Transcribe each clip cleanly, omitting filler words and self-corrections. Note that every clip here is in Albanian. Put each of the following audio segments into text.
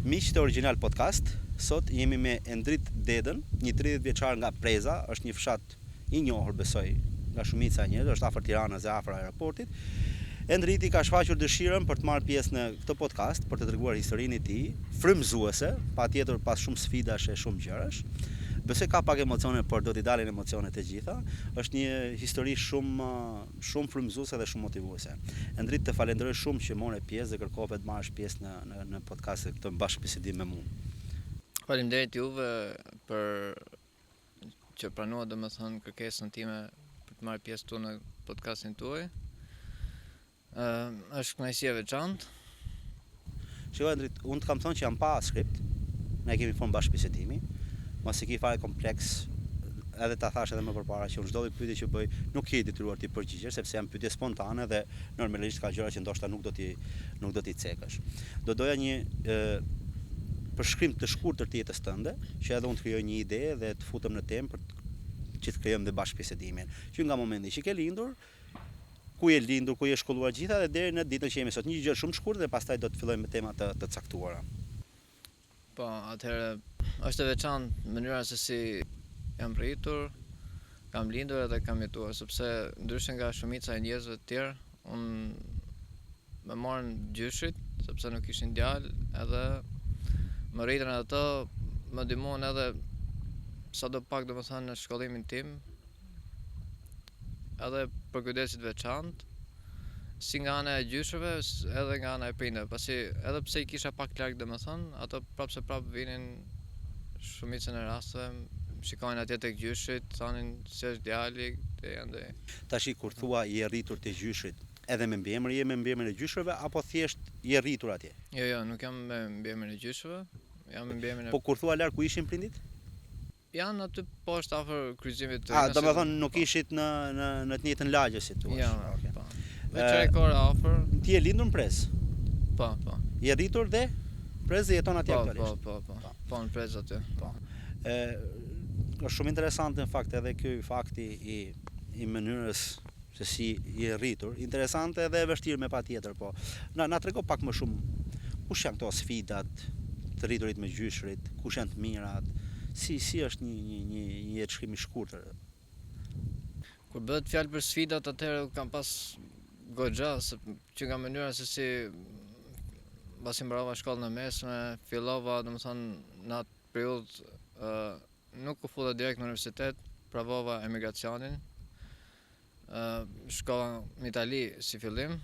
Miq të Original Podcast, sot jemi me Endrit Dedën, një 30 vjeçar nga Preza, është një fshat i njohur besoj nga shumica e njerëzve, është afër Tiranës e afër aeroportit. Endriti ka shfaqur dëshirën për të marrë pjesë në këtë podcast, për të treguar historinë e tij, frymëzuese, patjetër pas shumë sfidash e shumë gjërash. Besoj ka pak emocione, por do t'i dalin emocionet e gjitha. Është një histori shumë frymëzuese dhe shumë motivuese. Endrit, të falenderoj shumë që morë pjesë dhe kërkove të marrësh pjesë në podcast këtë bashkëbisedim me mua. Faleminderit juve për që pranuat domethënë kërkesën time për të marrë pjesë këtu në podcastin tuaj. Është kënaqësi e veçantë. Shiko Endrit, unë të kam thonë që jam pa skript, ne kemi formë bashkëbisedimi, mos e ki fare kompleks, edhe ta thash edhe më përpara që unë çdo pyetje që bëj nuk je detyruar ti përgjigjesh, sepse janë pyetje spontane dhe normalisht ka gjëra që ndoshta nuk do ti cekësh. Do doja një përshkrim të shkurtër të jetës tënde, që edhe unë të krijoj një ide dhe të futem në temë për që të krijojmë dhe bashkëbisedimin. Që nga momenti që ke lindur, ku je lindur, ku je shkolluar gjitha dhe deri në ditën që jemi sot. Një gjë shumë shkurtër dhe pastaj do të fillojmë me tema të caktuara. Po, atëherë është e veçantë mënyra se si jam rritur, kam lindur edhe kam jetuar, sepse ndryshe nga shumica e njerëzve të tjerë, unë më morën gjyshit, sepse nuk ishin djalë, edhe më rritën ato, më ndihmuan edhe sadopak domethënë në shkollimin tim, edhe për kujdesit veçantë, si nga ana e gjyshëve, edhe nga ana e prindërve, pasi edhe pse I kisha pak larg domethënë, ato prapë vinin shumicën e rasteve, shikojnë atje tek gjyshit, thonin se është djali, te andaj. Tashi kur thua je rritur te gjyshit, edhe me mbiemër je me mbiemrin e gjyshëve apo thjesht je rritur atje? Jo, nuk jam me mbiemrin e gjyshëve, jam me mbiemrin e... Po kur thua larg, ku ishin prindit? Janë aty poshtë afër kryqëzimit të... domethënë nuk ishit në të njëjtën lagje si thua. Ja, po. Veç kora afër. Ti je lindur në Prez? Po. Je rritur dhe Prez dhe jeton atje aktualisht? Po. Po, në Prez aty. Po. Është shumë interesante në fakt edhe ky fakti i mënyrës se si je rritur. Interesante edhe e vështirë me patjetër, po. Na trego pak më shumë kush janë këto sfidat të rriturit me gjyshrit, kush janë të mirat, si është një jetëshkim I shkurtër. Kur bëhet fjalë për sfidat, atëherë kam pas goxha, që nga mënyra se si pasi mbarova shkollën e mesme, fillova domethënë në atë periudhë nuk u futa direkt në universitet, provova emigracionin. Shkova në Itali si fillim,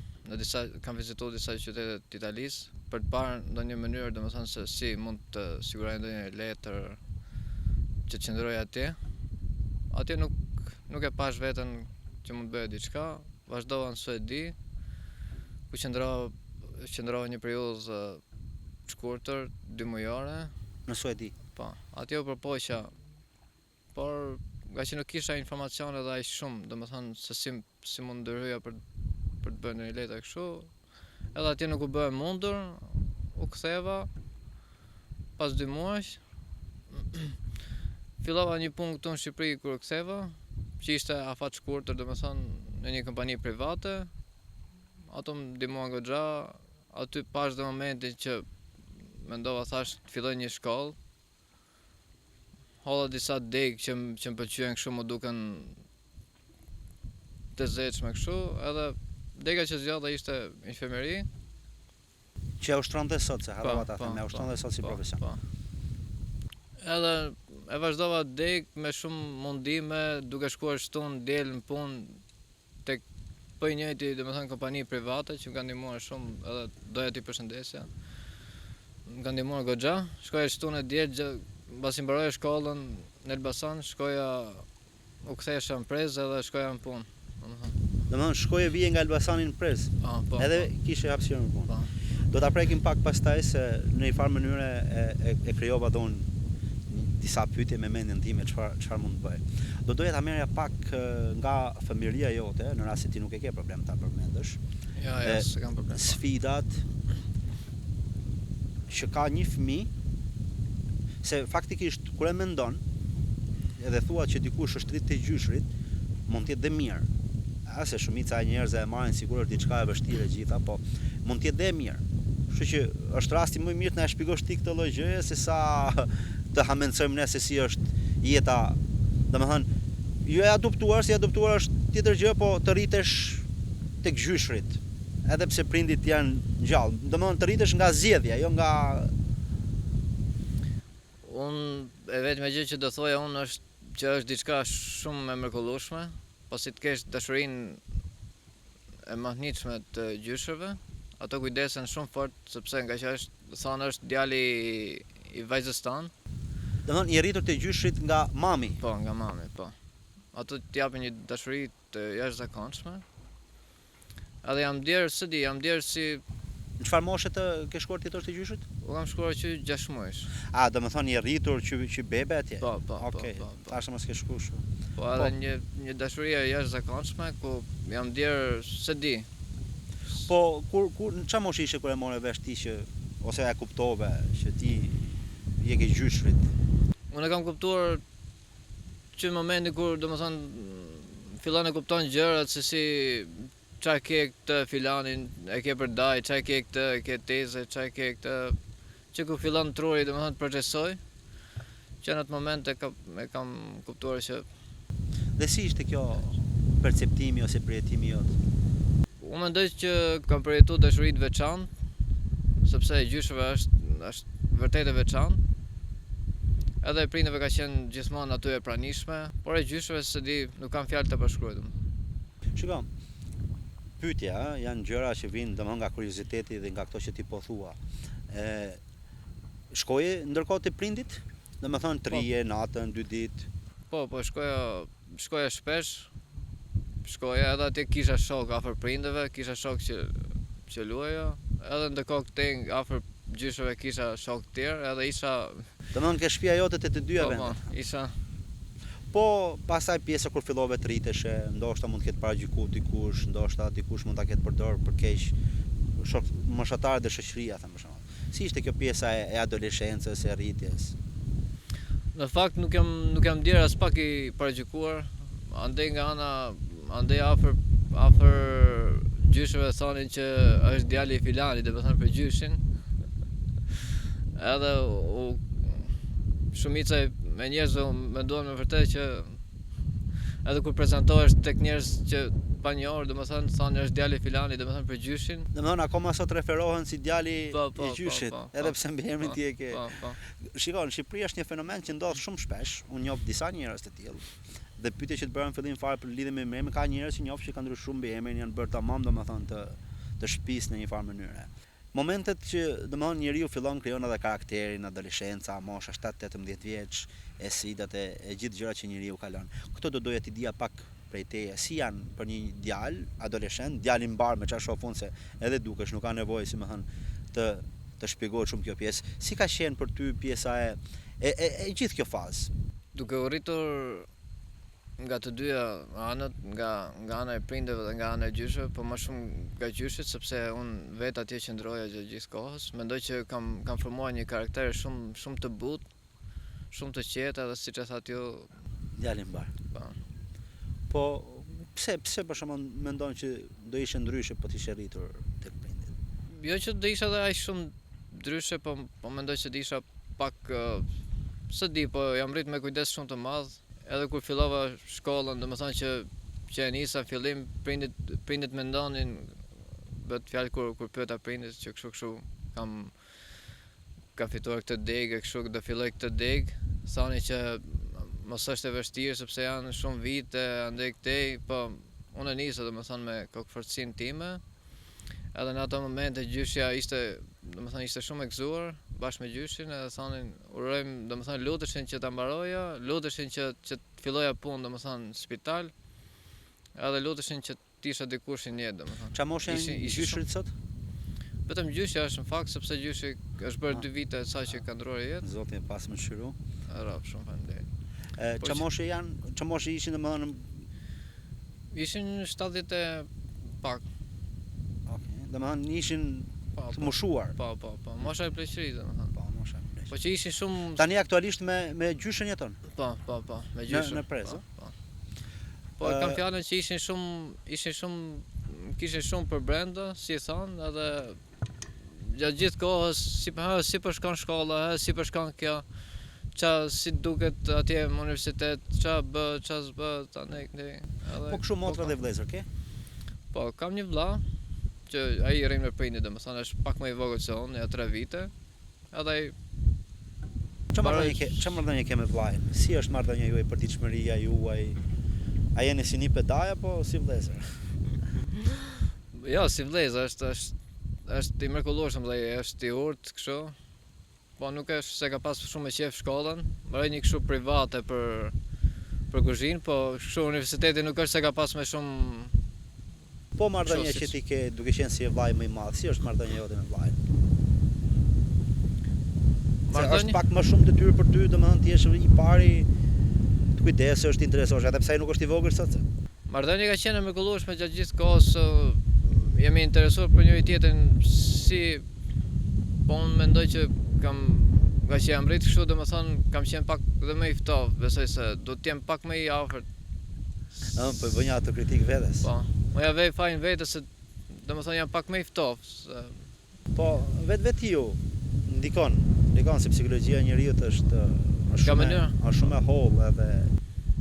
kam vizituar disa qytete të Italisë për të parë ndonjë mënyrë domethënë se si mund të siguroj ndonjë letër që të qëndroj atje. Atje nuk e pash veten që mund të bëjë diçka, vazhdova në Suedi, ku qëndrova një periudhë të shkurtër, 2 mujore. Në Suedi? Po, atje u përpoqja, por nga që nuk kisha informacione edhe aq shumë, domethënë se si mund ndërhyja për të bërë një letër kështu, edhe atje nuk u bë e mundur, u ktheva pas 2 muajsh. Fillova një punë këtu në Shqipëri kur u ktheva, që ishte afat shkurtër, domethënë në një kompani private. Ato më ndihmuan goxha, aty pash dhe momentin që mendova thash të filloj një shkollë. Holla disa degë që më pëlqyen kështu, më duken të zegjshme kështu, edhe dega që zgjodha ishte infirmeri. Që e ushtronte sot, se harrova ta them, e ushtronte sot si profesion. Po. Edhe e vazhdova deg me shumë mundime, duke shkuar shtunë del në punë tek po I njëjti, domethënë kompani private që më kanë ndihmuar shumë, edhe doja t'i përshëndesja. Më kanë ndihmuar goxha, shkoja shtunë diel, mbasi mbaroj shkollën në Elbasan, u kthesha në Prez edhe shkoja në punë, domethënë shkoje vije nga Elbasani në Prez. Po. Edhe kishe hapësirë në punë. Po. Do ta prekim pak pastaj se në një farë mënyrë e krijova dhe unë disa pyetje me mendjen time çfarë mund të bëj. Do doja ta merrja pak nga fëmijëria jote, në rast se ti nuk e ke problem ta përmendësh. Ja, s'kam problem. Sfidat që ka një fëmijë, se faktikisht kur e mendon edhe thua që dikush është rrit te gjyshrit, mund të jetë dhe mirë. Se shumica e njerëzve e marrin sigurisht diçka e vështirë gjitha, po mund të jetë dhe mirë. Kështu që është rasti më i mirë të na e shpjegosh ti këtë lloj gjëje se sa të hamencojmë ne se si është jeta. Domethënë, jo e adoptuar, si adoptuar është tjetër gjë, po të rritesh tek gjyshrit. Edhe pse prindit janë gjallë. Domethënë të rritesh nga zgjedhja, jo nga Unë e vetme gjë që do thoja unë është që është diçka shumë e mrekullueshme, pasi të kesh dashurinë e mahnitshme të gjyshëve, ato kujdesen shumë fort sepse nga që është djali i vajzës tanë. domethënë i rritur te gjyshrit nga mami. Po, nga mami, po. Ato t'japin një dashuri të jashtëzakonshme. Edhe jam djerë si Në çfarë moshe të ke shkuar ti te gjyshrit? u kam shkuar që 6 muajsh. A, domethënë i rritur që bebe atje. Po. Okej. Tash mos ke shkuar shumë. Po edhe një dashuri e jashtëzakonshme ku jam djerë se di. Po kur në çfarë moshë ishe kur e morë vesh ti që ose e kuptove që ti je ke gjyshrit? Unë e kam kuptuar që në momentin kur domethënë fillon e kupton gjërat se si çfarë ke këtë filanin, e ke për daj, çfarë ke këtë, ke teze, çfarë ke këtë, që ku fillon truri domethënë të progresoj, që në atë moment e kam kuptuar që Dhe si ishte kjo perceptimi ose përjetimi jot? unë mendoj që kam përjetuar dashuri të veçantë, sepse gjyshëve është vërtet e veçantë. Edhe e prindëve ka qenë gjithmonë aty e pranishme, por e gjyshëve se di nuk kam fjalë të përshkruar. Shiko, pyetja, janë gjëra që vinë domethënë nga kurioziteti dhe nga ato që ti po thua. Shkoje ndërkohë te prindit? Domethënë trije, natën, 2 ditë. Po, shkoja shpesh. Shkoja edhe atje kisha shok afër prindëve, kisha shok që luaja, edhe ndërkohë këtej afër gjyshëve kisha shok të tjerë, edhe isha Domethënë ke shtëpia jote të dyjave. po, isha Po pastaj pjesa kur fillove të rriteshe, ndoshta mund të ketë paragjykuar dikush, ndoshta dikush mund ta ketë përdorur për keq shok moshatarë dhe shoqëria, them për shembull. Si ishte kjo pjesa e adoleshencës, e rritjes? në fakt nuk jam djerë as pak i paragjykuar, andej afër gjyshëve thonin që është djali i filanit, domethënë për gjyshin. Edhe shumica me njerëzve menduan me vërtet që edhe kur prezantohesh tek njerëz që pa njohur, domethënë thonë është djali i filanit, domethënë për gjyshin. Domethënë akoma sot referohen si djali Po, i gjyshit, edhe pse mbiemrin ti e ke. Po. Shikon, në Shqipëri është një fenomen që ndodh shumë shpesh. Unë njoh disa njerëz të tillë. Dhe pyetja që të bëra në fillim fare për lidhje me emrin, ka njerëz që njoh që kanë ndryshuar mbiemrin, janë bërë tamam domethënë të shtëpisë në një farë mënyre. Momentet që domethënë njeriu fillon krijon edhe karakterin, adoleshenca, mosha 7-18 vjeç, e sfidat e gjithë gjërat që njeriu kalon. Këto do doja ti dija pak prej teje, si janë për një djalë, adoleshent, djalë i mbar me çfarë shoh fund se edhe dukesh, nuk ka nevojë si më thën të shpjegohet shumë kjo pjesë. Si ka qenë për ty pjesa e gjithë kjo fazë? Duke u rritur nga të dyja anët, nga ana e prindëve dhe nga ana e gjyshëve, po më shumë nga gjyshit sepse unë vetë atje qëndroja gjithë kohës. Mendoj që kam formuar një karakter shumë të butë, shumë të qetë, edhe siç e thatë ju, Djalë i mbar. Po pse për shembull mendon që do ishe ndryshe po të ishe rritur tek prindit? Jo që do isha edhe aq shumë ndryshe, po mendoj që do isha pak se di, po jam rrit me kujdes shumë të madh. Edhe kur fillova shkollën, domethënë që e nisa në fillim, prindit mendonin, bëhet fjalë kur pyeta prindit që kështu kam fituar këtë degë, kështu do filloj këtë degë, thani që mos është e vështirë sepse janë shumë vite andej këtej, po unë nisa domethënë me kokëfortësinë time. Edhe në ato momente gjyshja ishte shumë e gëzuar bashkë me gjyshin, edhe thonin urojmë, domethënë luteshin që ta mbaroja, luteshin që të filloja punë domethënë në spital, edhe luteshin që të isha dikush i jetë domethënë. Çfarë moshe gjyshrit sot? Vetëm gjyshja është në fakt sepse gjyshi është bërë 2 vite sa që ka ndruar jetë. Zoti e pas më shëru. Rap, shumë faleminderit. Çfarë moshe janë? Çfarë moshe ishin domethënë? Ishin 70 e pak. Okej. Domethënë ishin të moshuar. Po. Mosha e pleqërisë domethënë. Po, mosha e pleqërisë. Po që ishin shumë. Tani aktualisht me gjyshën jeton? Po, me gjyshën. Në prezë. Po kam fjalën që kishin shumë për brenda, si e thonë, edhe gjatë gjithë kohës, si po shkon shkolla, si po shkon kjo, si duket atje në universitet, qa bë, qa s'bë, tani këndi. Po kështu motra dhe vëllezër ke? Po, kam një vëlla, që ai rrin me prindit, domethënë është pak më i vogël se unë, ja 3 vite. Edhe ai Çfarë marrëdhënie ke me vllajën? Si është marrëdhënia juaj, përditshmëria juaj? A jeni si një pedaj apo si vëllezër? jo, si vëllezër, është i mrekullueshëm dhe është i urtë kështu. Po nuk është se ka pas shumë me qef shkollën, mëroj një kështu private për kuzhinë, po kështu universiteti nuk është se ka pas me shumë. Po marrëdhënia që ti ke duke qenë si e vllai më i madh, si është marrëdhënia jote me vllajën? Se është pak më shumë detyrë për ty, domethënë ti je i pari, të kujdesesh, të interesohesh, edhe pse ai nuk është i vogël sot. Marrëdhënia ka qenë e mrekullueshme gjatë gjithë kohës, jemi interesuar për njëri tjetrin, po unë mendoj që nga që jam rritë kështu, domethënë kam qenë pak dhe më i ftoftë, besoj se do të jem pak më i afërt. Po bën një autokritik vetes. Po, më ja vej fajin vetes se domethënë jam pak më i ftoftë. Po, vetë ju ndikon se psikologjia e njeriu është shumë e hollë edhe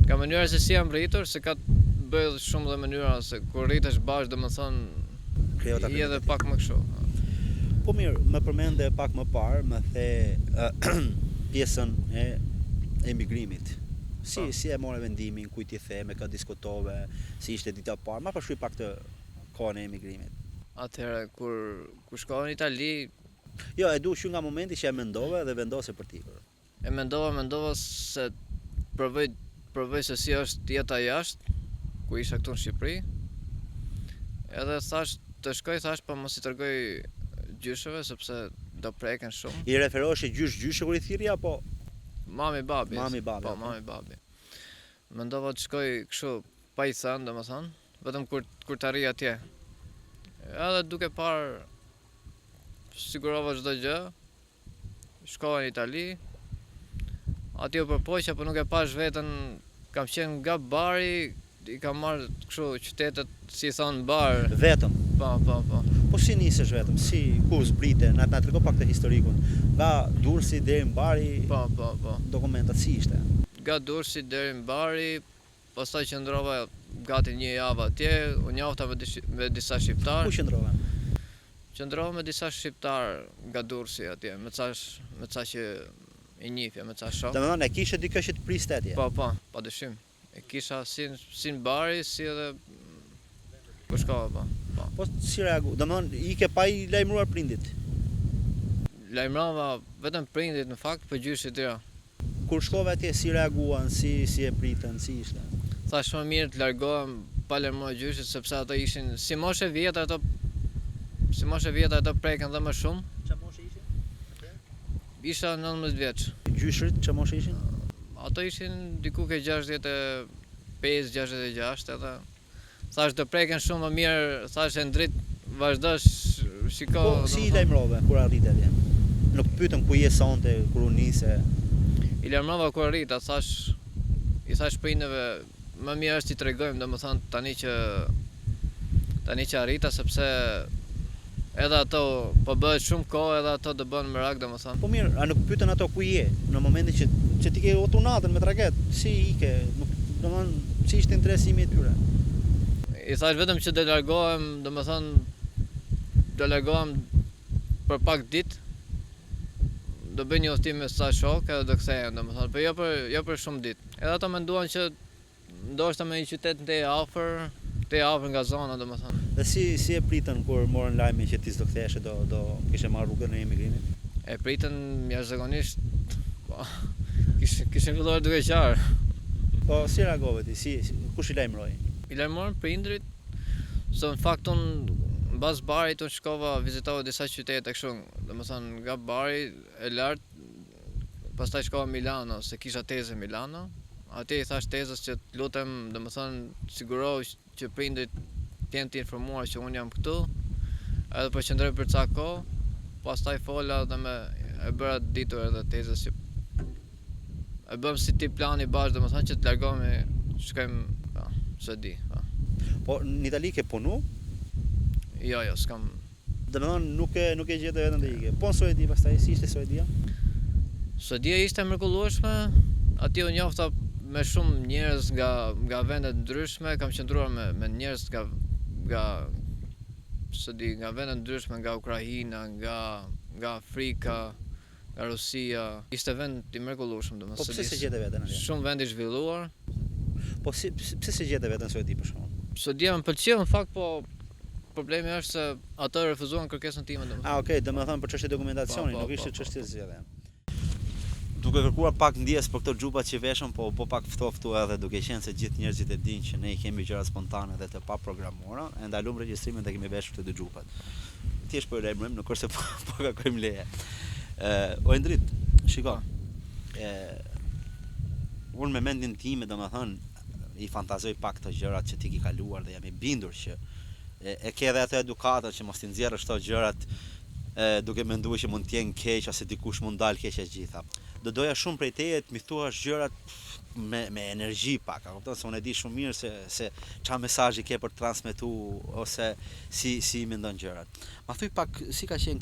ka mënyra se si jam rritur, se ka të bëjë shumë dhe mënyra se kur rritesh bashkë domethënë je edhe pak më kështu. Po mirë, më përmende pak më parë, më the pjesën e emigrimit. Si e morë vendimin, kujt i the, me ka diskutove, si ishte dita e parë, ma përshkruaj pak të kohën e emigrimit. Atëherë kur shkova në Itali, jo, e du që nga momenti që e mendove dhe vendose për t'i. E mendova se provoj se si është jeta jashtë, ku isha këtu në Shqipëri. Edhe thash të shkoj, po mos i tregoj gjyshëve sepse do preken shumë. I referohesh gjyshë kur i thirrje apo mami babi? Mami babi. Po, mami babi. Mendova të shkoj kështu pa i thënë, domethënë, vetëm kur të arri atje. Edhe duke parë sigurova çdo gjë. Shkova në Itali. Atje u përpoqja, po nuk e pash veten, kam qenë nga bari, i kam marrë kështu qytetet si thon bar. Vetëm. Po. Po si nisesh vetëm? Ku zbrite? Na trego pak të historikun. Nga Durrësi deri në bari. Po. Dokumentat si ishte? Nga Durrësi deri në bari, pastaj qëndrova gati një javë atje, u njofta me disa shqiptar. Ku qëndrova? Qëndrova me disa shqiptar nga Durrësi atje, me ca që i njifja, me ca shok. Domethënë e kishe dikë që të priste atje? Po, padyshim. E kisha si në bari, si edhe ku shkova, po. Po si reagu? Domethënë i ke pa i lajmëruar prindit? Lajmërova vetëm prindit në fakt, po gjyshit jo. Kur shkova atje si reaguan, si e pritën, si ishte? Thash më mirë të largohem pa lajmëruar gjyshit sepse ato ishin si moshe vjetër ato preken dhe më shumë. Ç'a moshe ishin? Isha 19 vjeç. Gjyshrit ç'a moshe ishin? Ato ishin diku ke 65, 66 edhe thash do preken shumë më mirë, thash e ndrit vazhdosh shiko. Po si i lajmërove kur arrit atje? Nuk pyetëm ku je sonte, kur u nise. I lajmërova kur arrita, i thash prindëve më mirë është i tregojmë, domethënë tani që arrita sepse edhe ato po bëhet shumë kohë, edhe ato do bën merak domethënë. Po mirë, a nuk pyetën ato ku je në momentin që ti ke otunatën me traget, si ike, domethënë si ishte interesimi i tyre? I thash vetëm që do largohem, domethënë do largohem për pak ditë. Do bëj një udhtim me sa shok edhe do kthehem domethënë, po jo për shumë ditë. Edhe ato menduan që ndoshta me një qytet të afër nga zona domethënë. Dhe si e pritën kur morën lajmin që ti s'do kthehesh, do kishe marrë rrugën e emigrimit? E pritën jashtëzakonisht, po. Kishin filluar duke qarë. Po si reagove ti? Kush i lajmëroi? I lajmëruan prindrit, se në fakt unë mbas barit unë shkova vizitova disa qytete kështu, domethënë nga bari e lartë, pastaj shkova Milano, se kisha tezë në Milano. Atje i thash tezës që të lutem, domethënë sigurohu që prindrit të jenë të informuar që unë jam këtu, edhe po qëndroj për ca kohë, pastaj fola dhe e bëra ditur edhe tezës që e bëm si tip plani bashkë, domethënë që të largohemi, shkojmë, s'e di. Po në Itali ke punu? Jo, s'kam. Domethënë nuk e gjetë vetëm të ikë. Po në Suedi pastaj si ishte Suedia? Suedia ishte mrekullueshme, aty u njofta me shumë njerëz nga vende të ndryshme, kam qëndruar me njerëz nga vende të ndryshme, nga Ukraina, nga Afrika, nga Rusia. Ishte vend I mrekullueshëm domethënë. Po pse se gjete veten atje? Shumë vend I zhvilluar. Po pse se gjete veten në Suedi për shkakun? Suedia më pëlqeu në fakt, po problemi është se ata refuzuan kërkesën time domethënë. Ah, okay, domethënë për çështje dokumentacioni, Po, nuk ishte po, çështje zgjedhje. Duke kërkuar pak ndjes për këto xhupat që veshëm, po pak ftoftu edhe duke qenë se gjithë njerëzit e dinë që ne I kemi gjëra spontane dhe të paprogramuara, e ndalum regjistrimin dhe kemi veshur këto dy xhupat. Thjesht po I lajmërojmë, nuk është se po kërkojmë leje. O Endrit, shiko. Unë me mendjen time, domethënë I fantazoj pak këto gjërat që ti ke kaluar dhe jam I bindur që e ke edhe atë edukatën që mos t'i nxjerrësh këto gjërat duke menduar që mund të jenë keq ose dikush mund dal keq e gjitha. Do doja shumë prej teje të më thuash gjërat me energji pak, a kupton se unë e di shumë mirë se çfarë mesazhi ke për të transmetuar ose si mendon gjërat. Ma thuj pak si ka qenë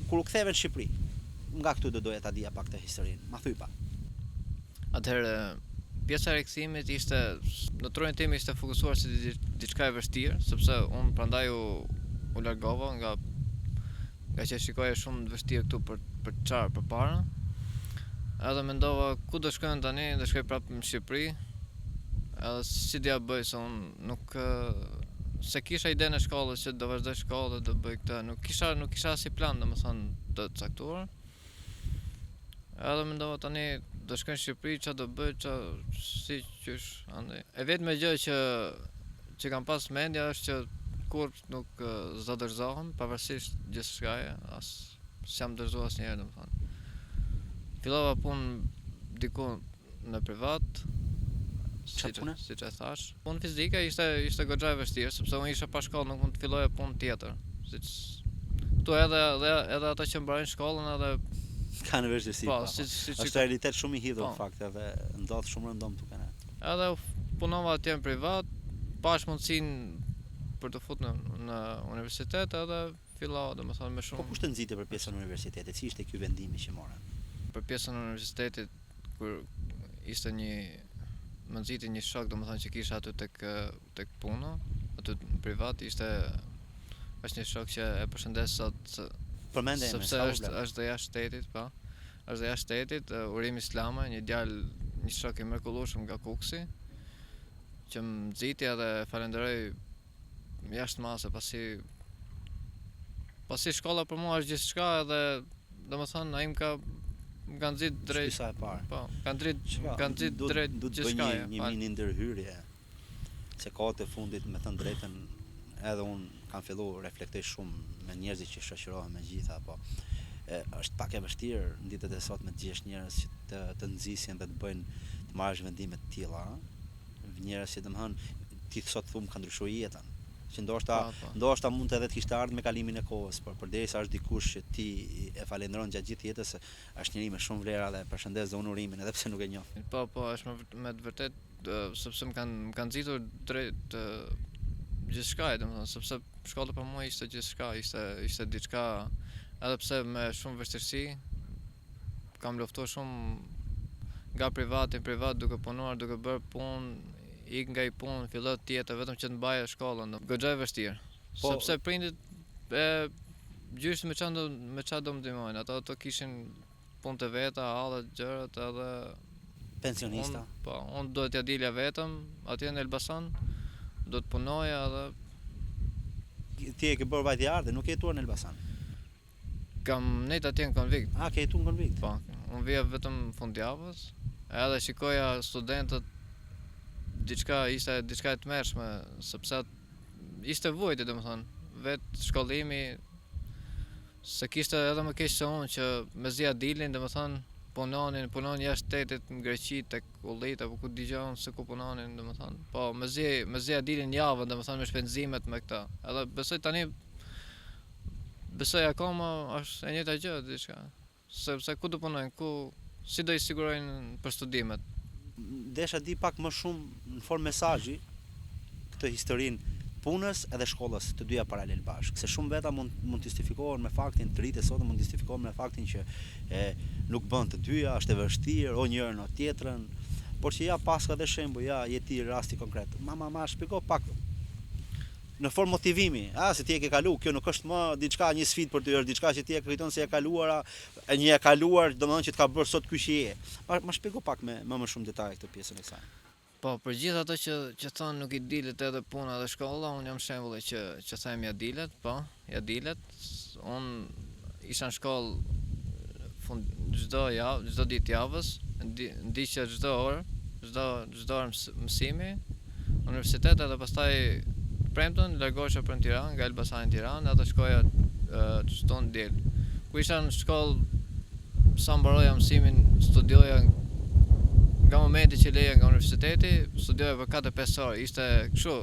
kur u ktheve në Shqipëri. Nga këtu do doja ta dija pak të historinë. Ma thuj pak. Atëherë pjesa e rikthimit ishte në trurin tim ishte fokusuar se diçka e vështirë, sepse unë prandaj u largova nga që shikoja shumë të vështirë këtu për çfarë përpara. Edhe mendova ku do shkojnë tani, do shkoj prapë në Shqipëri. Edhe si dia bëj se unë nuk se kisha ide në shkollës që do vazhdoj shkollë, do bëj këtë, nuk kisha si plan domethënë të caktuar. Edhe mendova tani do shkoj në Shqipëri, çfarë do bëj, si qysh andaj. E vetme gjë që kam pas mendja është që kur nuk zadërzohem, pavarësisht gjithçkaje, as s'jam dorëzuar asnjëherë domethënë. Fillova punë diku në privat, siç e thash. Punë fizike ishte goxha e vështirë, sepse unë isha pa shkollë, nuk mund të filloja punë tjetër. Siç këtu edhe ata që mbarojnë shkollën edhe kanë vështirësi. Po, është realitet shumë I hidhur në fakt, edhe ndodh shumë rëndom këtu ne. Edhe punova atje në privat, pash mundsinë për të futur në universitet edhe fillova domethënë me shumë. Po kush të nxite për pjesën e universitetit? Si ishte ky vendimi që mora? Për pjesën e universitetit kur ishte më nxiti një shok domethënë që kisha aty tek puna, aty në privat është një shok që e përshëndes sot sepse është dhe jashtë shtetit, po. Është dhe jashtë shtetit, Urim Islama, një shok I mrekullueshëm nga Kuksi, që më nxiti edhe falenderoj jashtë mase pasi shkolla për mua është gjithçka edhe domethënë ai më ka nxit drejt sa e parë. Po, ka nxit drejt gjithçka. Një mini ndërhyrje. Se kohët e fundit me thënë drejtën edhe unë kam filluar reflektoj shumë me njerëzit që shoqërohem me gjitha, po është pak e vështirë në ditët e sotme të gjesh njerëz që të nxisin dhe të marrësh vendime të tilla, njerëz që domethënë ti sot thum ka ndryshuar jetën. Që ndoshta mund edhe të kishte ardhur me kalimin e kohës, por përderisa është dikush që ti e falenderon gjatë gjithë jetës, është njëri me shumë vlera dhe përshëndes dhe Urimin edhe pse nuk e njoh. Po, është me të vërtet sepse më kanë nxitur drejt gjithçka, domethënë, sepse shkolla për mua ishte gjithçka, ishte diçka, edhe pse me shumë vështirësi kam luftuar shumë nga privat duke punuar, duke bërë punë, ik nga I punë, filloj tjetër vetëm që të mbaja shkollën. Goxha e vështirë. Sepse prindit gjysh me çfarë do më ndihmojnë. Ato kishin punë të veta, hallet, gjërat edhe pensionista. Unë do t'ja dilja vetëm atje në Elbasan, do të punoja edhe ti e ke bërë vajtjarë dhe nuk e jetuar në Elbasan. Kam nejt atje në konvikt. Ke jetuar në konvikt? Po, unë vija vetëm fundjavës, edhe shikoja studentët ishte diçka e tmerrshme, sepse ishte vojtë domethënë, vetë shkollimi se kishte edhe më keq se unë që mezia dilnin domethënë punonin jashtë shtetit në Greqi tek ullit apo ku dëgjon se ku punonin domethënë. Po mezia dilnin javën domethënë me shpenzimet me këta. Edhe besoj akoma është e njëjta gjë diçka. Sepse ku do punojnë, si do I sigurojnë për studimet. Desha di pak më shumë në formë mesazhi këtë historinë punës edhe shkollës, të dyja paralel bashkë. Se shumë veta mund të justifikohen me faktin, të rritë sot mund të justifikohen me faktin që nuk bën të dyja, është e vështirë, o njërën o tjetrën, por që ja pas ka dhe shembull, ja jeti rasti konkret. Ma shpjego pak në formë motivimi, se ti e ke kalu, kjo nuk është më diçka një sfidë për ty, është diçka që ti e kujton se e kaluara, një e kaluar, domethënë që të ka bërë sot ky që je. Ma shpjego pak me më shumë detaj këtë pjesën e kësaj. Po, për gjithë ato që thonë nuk i dilet edhe puna dhe shkolla, unë jam shembulli që them ja dilet, po, ja dilet. Unë isha në shkollë çdo ditë javës, ndiqja çdo orë, çdo orë mësimi, universitet edhe pastaj premtën largohesha për në Tiranë, nga Elbasani në Tiranë, atë shkoja çdo diel. Ku isha në shkollë, sa mbaroja mësimin, studioja nga momenti që leja nga universiteti, studioja për 4-5 orë, ishte kështu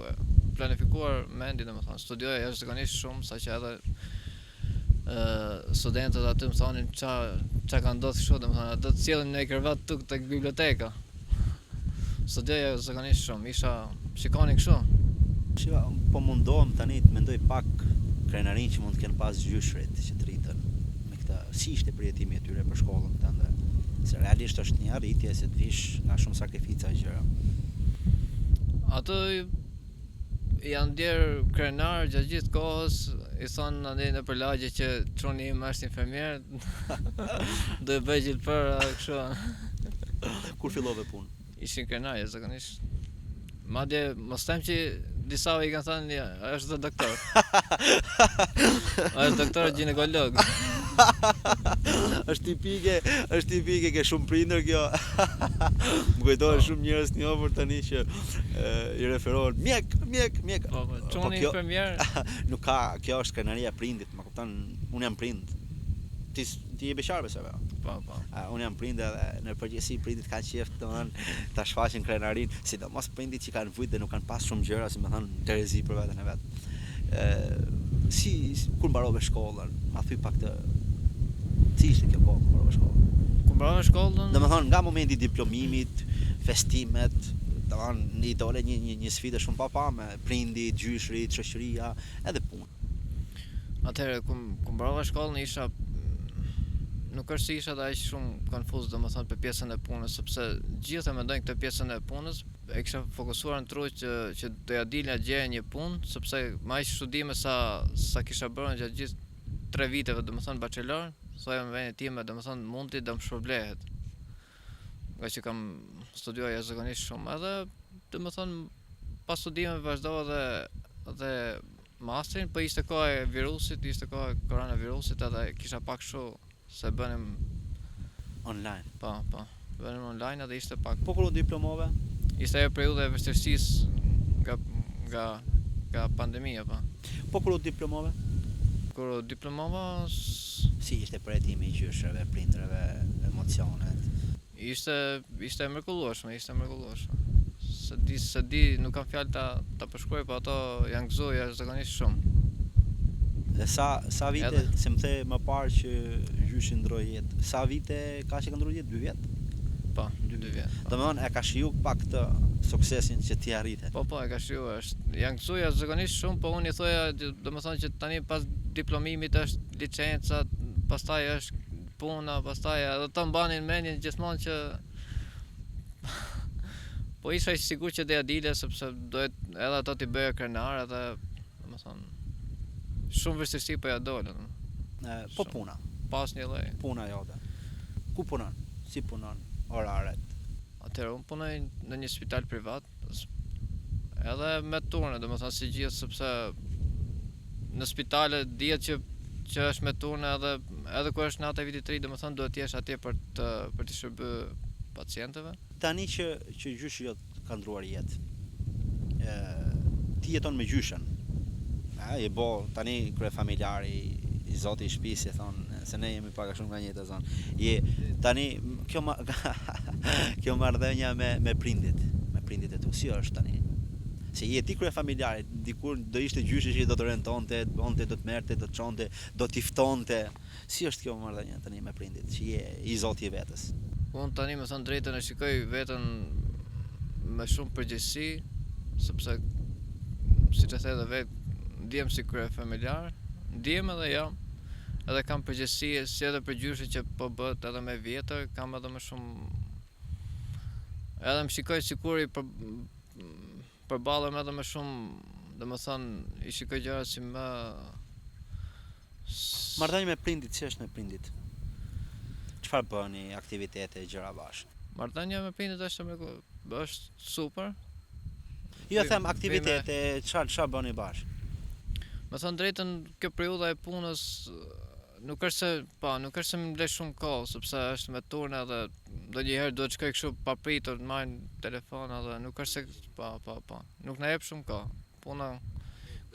planifikuar mendi, domethënë, studioja jashtëzakonisht shumë, saqë edhe studentët aty më thonin çka ka ndodhur kështu, domethënë, ato të sjellin në krevat tuk tek biblioteka. Studioja jashtëzakonisht shumë, shikonin kështu. Po mundohem tani të mendoj pak krenarin që mund të kenë pas gjyshrit që të rritën me këtë, si ishte përjetimi e tyre për shkollën tënde. Se realisht është një arritje se të vish nga shumë sakrifica e gjëra. Ato janë ndjerë krenar gjatë gjithë kohës, i thonë andej në për lagje që truni im është infermier, do e bëj gjithë për kështu. Kur fillove punë? Ishin krenarje zakonisht. Madje mos them që disa i kanë thënë është doktor. Është doktor ginekolog. Është tipike ke shumë prindër kjo. Më kujtohen shumë njerëz të njohur tani që i referohen mjek. Po, çuni infermier. Nuk ka, kjo është krenaria e prindit, më kupton, unë jam prind. Ti je beqar besoj apo? Po. Unë jam prind edhe në përgjithësi prindit kanë qejf domethënë ta shfaqin krenarin, sidomos prindit që kanë vujt dhe nuk kanë pas shumë gjëra, si më thon terezi për veten e vet. Si kur mbarove shkollën, ma thy pak të si ishte kjo kohë kur mbarove shkollën? Kur mbarove shkollën? Domethënë nga momenti i diplomimit, festimet, domethënë i dole një sfidë shumë papame, prindit, gjyshrit, shoqëria, edhe punë. Atëherë kur mbarova shkollën isha nuk është se isha aq shumë konfuz domethënë për pjesën e punës, sepse gjithë e mendojnë këtë pjesën e punës, e kisha fokusuar në tru që doja dilja gjeja një punë, sepse me aq studime sa kisha bërë gjatë gjithë 3 viteve, domethënë bachelor, thoja me veten time, domethënë mundi do më shpërblehet. Nga që kam studiuar jashtëzakonisht shumë, edhe domethënë pas studimeve vazhdova edhe masterin, po ishte koha e virusit, ishte koha e koronavirusit, edhe kisha pak kështu se bënim online. Po, bënim online edhe ishte pak. Po kur u diplomove? Ishte ajo periudha e vështirësisë nga pandemia, po. Po kur u diplomove? Kur u diplomova, si ishte përjetimi i gjyshrave, prindërve, emocionet? Ishte mrekullueshme. Se di, nuk kam fjalë ta përshkruaj, po ato janë gëzuar jashtëzakonisht shumë. Dhe sa vite, se më the më parë që gjyshi ndroi jetë, sa vite ka që ka ndruar jetë? 2 vjet? Po, 2 vjet. Domethënë e ka shiju pak të suksesin që ti arrite. Po, e ka shiju, janë gëzuar jashtëzakonisht shumë, po unë i thoja, domethënë që tani pas diplomimit është licenca, pastaj është puna, pastaj edhe të mbanin mendjen gjithmonë që po isha i sigurt që doja dile, sepse dohet edhe ato t'i bëja krenar, edhe domethënë shumë vështirësi po ja dolën. Po puna. Pas një lloj. Puna jote. Ku punon? Si punon? Oraret. Atëherë unë punoj në një spital privat, edhe me turne, domethënë si gjithë, sepse në spitale dihet që është me turne edhe kur është nata e vitit të ri, domethënë duhet të jesh atje për të shërbyer pacientëve. Tani që gjyshi jot ka ndruar jetë, ti jeton me gjyshen. Je bo tani kryefamiljari i zoti i shtëpisë, thonë se ne jemi pak a shumë nga njëjta zonë. Tani kjo marrëdhënia me prindit e tu, si është tani? Se je ti kryefamiljari, dikur do ishte gjyshi që do të rentonte, do të merrte, do të çonte, do t'i ftonte. Si është kjo marrëdhënia tani me prindit, që je i zoti i vetes? Unë tani me thënë drejtën e shikoj veten me shumë përgjegjësi, sepse siç e the edhe vetë, ndiem si krye familjar, ndiem edhe jam, edhe kam përgjegjësi si edhe për gjyshin që po bëhet edhe me vjetër, kam edhe më shumë, edhe më shikoj sikur i përballem edhe më shumë, domethënë i shikoj gjërat si më Marrëdhënie me prindit, si është me prindit? Çfarë bëni, aktivitete, gjëra bashkë? Marrëdhënia me prindit është super. Jo them aktivitete, çfarë bëni bashkë? Me thënë drejtën, kjo periudha e punës nuk është se më le shumë kohë, sepse është me turne edhe ndonjëherë duhet shkoj kështu papritur, të marr telefon edhe nuk është se nuk na jep shumë kohë. Puna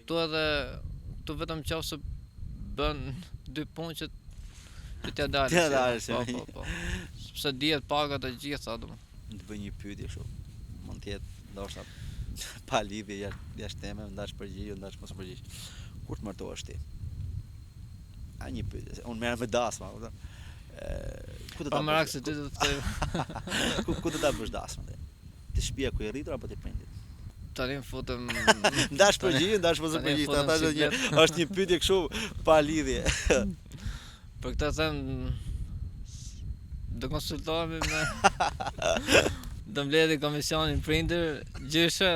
këtu vetëm qofse bën 2 punë që t'ja dalë. Po. Sepse dihet pagat e gjitha domun. Të bëj një pyetje kështu. Mund të jetë ndoshta pa lidhje jashtë temës, ndash përgjigj, ndash mos përgjigj. Kur të martohesh ti? A një pyetje, unë merrem me dasma, kupton? Ku do ta bësh? Se ti do të them. Ku do ta bësh dasmën ti? Ti shtëpia ku je rritur apo ti prindit? Tani më futem. Ndash përgjigj, ndash mos përgjigj. Është një pyetje kështu pa lidhje. Për këtë them do konsultohemi me do mbledhi komisionin prindër gjyshe.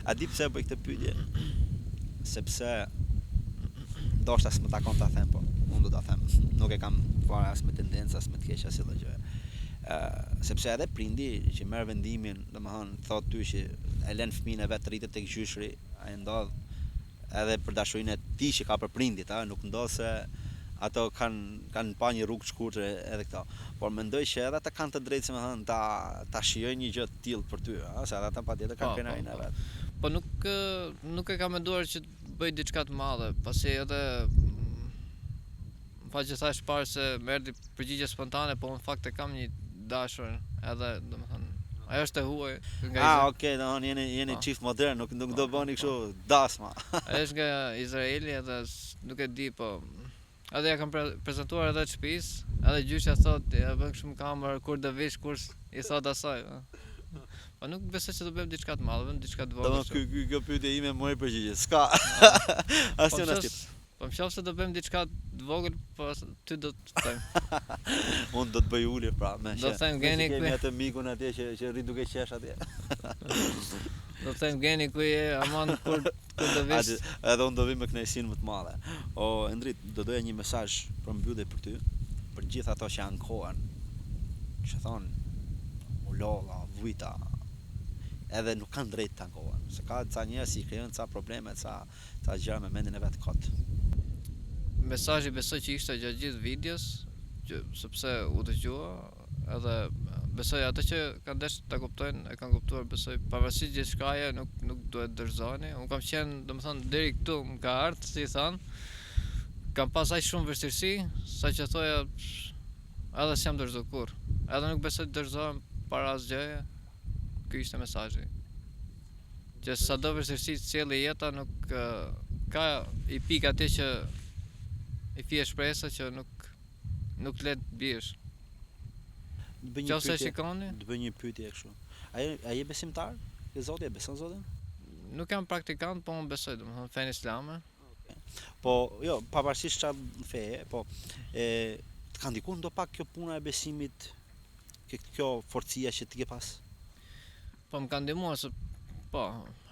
A di pse bëj këtë pyetje? Sepse ndoshta s'më takon ta them, po unë do ta them. Nuk e kam fare as me tendencë as me të keq as asnjë gjë. Sepse edhe prindi që merr vendimin, domethënë thotë ty që e lën fëmijën e vet rritet tek gjyshri, ai ndodh edhe për dashurinë e tij që ka për prindit, nuk ndodh se ato kanë pa një rrugë të shkurtër edhe këto. Por mendoj që edhe ata kanë të drejtë, domethënë ta shijojnë një gjë të tillë për ty, se edhe ata patjetër kanë kënaqësinë e vet. Po nuk e kam menduar që të bëj diçka të madhe, pasi edhe pa që thash parë se më erdhi përgjigje spontane, po në fakt e kam një dashur, edhe domethënë ajo është e huaj nga okay, domethënë jeni çift modern, nuk do bëni kështu dasma. Ai është nga Izraeli edhe nuk e di, po edhe ja kam prezantuar edhe të shtëpisë, edhe gjyshja thotë ja bën kështu në kamerë kur do vish, kur i thot asaj. Po nuk besoj se do bëjmë diçka të madhe, bëjmë diçka të vogël. Domethënë kjo pyetje ime mori përgjigje. S'ka. Asnjë asnjë. Po më qoftë se do bëjmë diçka të vogël, po ty do të them. Unë do të bëj ulje pra, me do të them geni kemi atë mikun atje që rri duke qesh atje. Do të them geni ku je, aman kur do vish. Edhe unë do vi me kënaqësinë më të madhe. O Endrit, do doja një mesazh për mbyllje për ty, për gjithë ato që ankohen. Që thon ulolla, vujta, edhe nuk kanë drejt të ankohen. Se ka ca njerëz që krijojnë ca probleme, ca gjëra me mendin e vet kot. Mesazhi besoj që ishte gjatë gjithë videos, sepse u dëgjua, edhe besoj ato që kanë dashur ta kuptojnë, e kanë kuptuar, besoj pavarësisht gjithçkaje nuk duhet dorëzoheni. Unë kam qenë, domethënë deri këtu më ka ardhur, si thon, kam pas aq shumë vështirësi, saqë thoja edhe s'jam dorëzuar kurrë. Edhe nuk besoj të dorëzohem para asgjëje. Ky ishte mesazhi. Që sado vështirësi sjellë jeta, nuk ka i pik atë që i fie shpresa që nuk le të biesh. Qofse shikoni? Të bëj një pyetje kështu. A je besimtar? Ke Zoti, e beson Zotin? Nuk jam praktikant, po unë besoj, domethënë fenë islame. Po, jo, pavarësisht çfarë feje, po të ka ndikuar ndo pak kjo puna e besimit, kjo forcia që ti ke pas? Po më ka ndihmuar se po,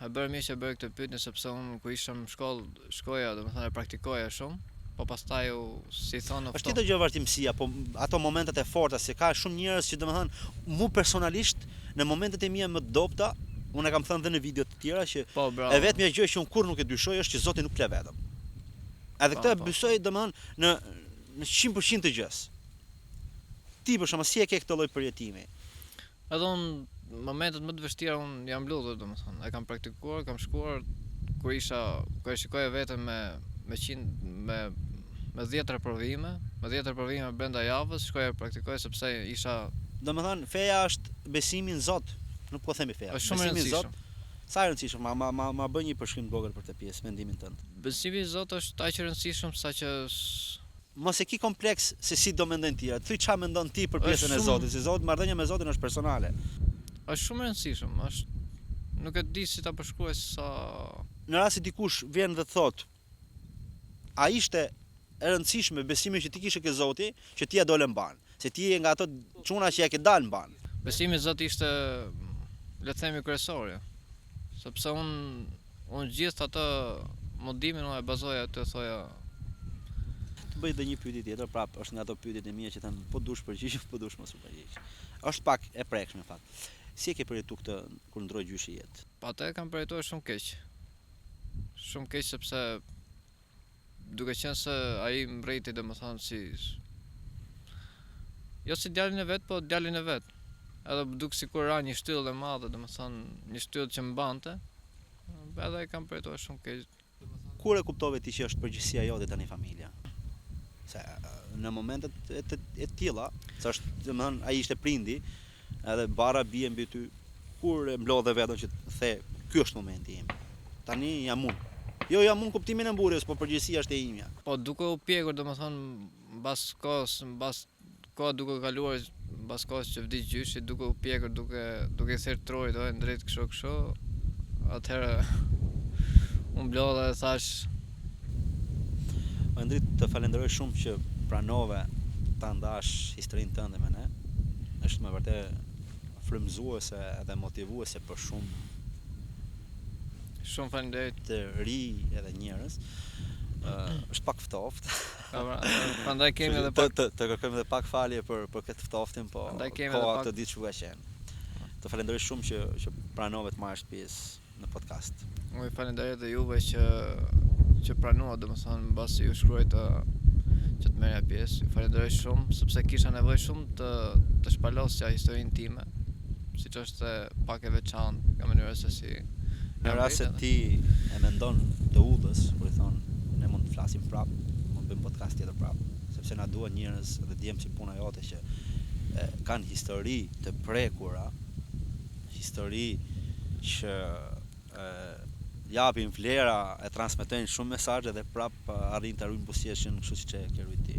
e bëra mirë që bëra këtë pyetje sepse unë kur isha në shkollë, shkoja, domethënë e praktikoja shumë. Po pastaj si thonë është tjetër gjë vazhdimësia, po ato momentet e forta, se ka shumë njerëz që domethënë mu personalisht në momentet e mia më të dobta, unë e kam thënë edhe në video të tjera që e vetmja gjë që unë kurrë nuk e dyshoj është që Zoti nuk ple vetëm. Edhe këtë besoj domethënë në 100% të gjës. Ti për shkak si e ke këtë lloj përjetimi? Edhe unë momentet më të vështira unë jam lodhur domethënë, e kam praktikuar, kam shkuar kur e shikoja veten me 10 provime brenda javës, shkoja praktikoja sepse isha. Domethënë feja është besimi në Zot, nuk po themi feja. Besimi në Zot. Sa e rëndësishëm, ma bëj një përshkrim të vogël për këtë pjesë, mendimin tënd. Besimi në Zot është aq i rëndësishëm saqë mos e ki kompleks se si do mendojnë tjerë. Thuaj çfarë mendon ti për pjesën e Zotit, se Zoti, marrëdhënia me Zotin është personale. Është shumë e rëndësishëm, nuk e di si ta përshkruaj sa në rast se dikush vjen dhe thot, a ishte e rëndësishme besimi që ti kishe ke Zoti, që ti ja dole mban, se ti je nga ato çuna që ja ke dalë mban. Besimi i Zotit ishte, le të themi, kryesor, sepse unë gjithë atë mundimin unë e bazoja të thoja. Të bëj edhe një pyetje tjetër, prap është nga ato pyetjet e mia që thënë po dush përgjigj, po dush mos u përgjigj. Është pak e prekshme në fakt. Si e ke përjetuar këtë kur ndroi gjyshi jetë? Pa atë kam përjetuar shumë keq. Shumë keq sepse duke qenë se ai mbreti domethënë jo si djalin e vet, po djalin e vet. Edhe duk sikur ra një shtyllë e madhe, domethënë një shtyllë që mbante. Edhe e kam përjetuar shumë keq. Kur e kuptove ti që është përgjegjësia jote tani familja? Se në momentet e tilla, se është, domethënë, ai ishte prindi, edhe bara bie mbi ty, kur e mblodhe vetën që të the, ky është momenti im. Tani jam unë. Jo, jam unë kuptimin e mburjes, po përgjegjësia është e imja. Po duke u pjekur, domethënë, mbas kohë duke kaluar, mbas kohës që vdiq gjyshi, duke u pjekur, duke thirrë trojt, drejt kështu, atëherë unë mblodha dhe thash. Andrit, të falenderoj shumë që pranove ta ndash historinë tënde me ne. Është me vërtet frymëzuese edhe motivuese për Shumë faleminderit. të ri edhe njerëz. Është pak ftoftë. Prandaj kemi edhe pak të kërkojmë edhe pak falje për këtë ftoftim, po Prandaj kemi koha edhe pak- këtë ditë që ka qenë. Të falenderoj shumë që pranove të marrësh pjesë në podcast. Unë falenderoj dhe juve që pranua, domethënë mbasi ju shkruaj që të merrja pjesë. Ju falenderoj shumë sepse kisha nevojë shumë të shpalosja historinë time, siç është pak e veçantë nga mënyra se si. Në rast se ti e mendon të udhës, kur i thon ne mund të flasim prap, mund të bëjmë podcast tjetër prap, sepse na duan njerëz dhe djem si puna jote që kanë histori të prekura, histori që japin vlera, e transmetojnë shumë mesazhe dhe prap arrin të arrujnë buzëqeshjen kështu siç e ke rrit ti.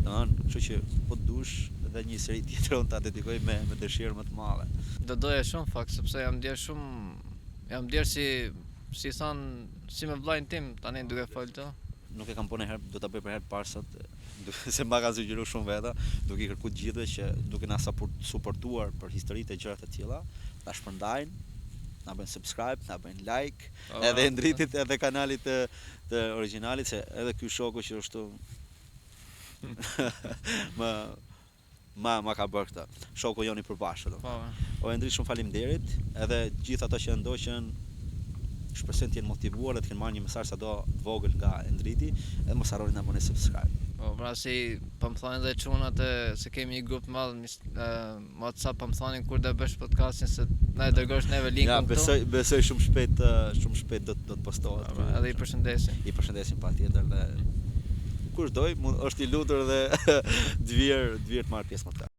Domethënë, kështu që po dush edhe një seri tjetër unë ta dedikoj me dëshirë më të madhe. Do doja shumë fakt sepse jam ndier si thon si me vllajin tim tani duke folë të. Nuk e kam punë herë, do ta bëj për herë të parë sot, se ma ka sugjeruar shumë veta, duke i kërkuar gjithëve që duke na suportuar për historitë e gjëra të tilla, ta shpërndajnë, na bëjnë subscribe, na bëjnë like, edhe ndritit edhe kanalit të originalit, se edhe ky shoku që është ma ka bërë këtë. Shoku joni përbashkët. Po. O Endri, shumë faleminderit, edhe gjithë ato që ndoqën, shpresoj të jenë motivuar dhe të kenë marrë një mesazh sado të vogël nga Endriti, edhe mos harroni ta bëni subscribe. Po, pra si po më thonin dhe çunat se kemi një grup madh WhatsApp, po më thonin kur do bësh podcastin se na e dërgosh neve linkun Ja, këtu. besoj shumë shpejt do të postohet. Edhe i përshëndesim. I përshëndesim patjetër dhe kush doj, është i lutur dhe të vjerë të marrë pjesë më të.